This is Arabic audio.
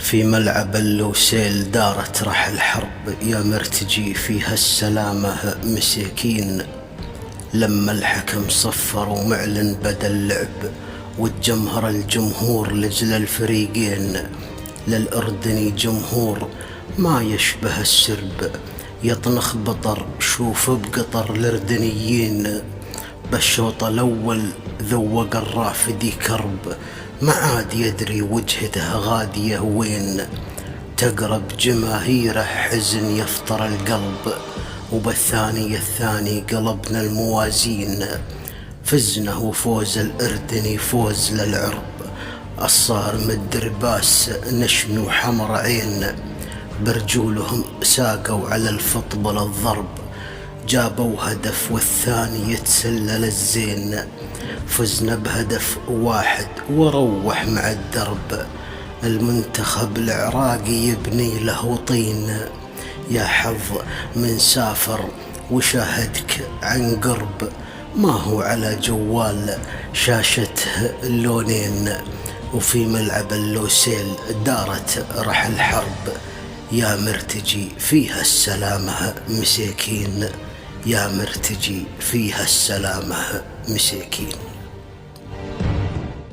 في ملعب اللوسيل دارت رح الحرب، يا مرتجي فيها السلامة مساكين. لما الحكم صفر ومعلن بدا اللعب، وتجمهر الجمهور لجل الفريقين. للأردني جمهور ما يشبه السرب، يطنخ بطر شوف بقطر الأردنيين. بالشوط الأول ذوق الرافدي كرب، ما عاد يدري وجهته غادية وين. تقرب جماهيره حزن يفطر القلب، الثاني قلبنا الموازين. فزنا وفوز الأردني فوز للعرب، الصار مدرباس نشمي وحمر عين. برجولهم ساقوا على الفطبل الضرب، جابوا هدف والثاني يتسلل الزين. فزنا بهدف واحد وروح مع الدرب، المنتخب العراقي يبني له طين. يا حظ من سافر وشاهدك عن قرب، ما هو على جوال شاشته اللونين. وفي ملعب اللوسيل دارت رح الحرب، يا مرتجي فيها السلامة مساكين. يا مرتجي فيها السلامة مساكين.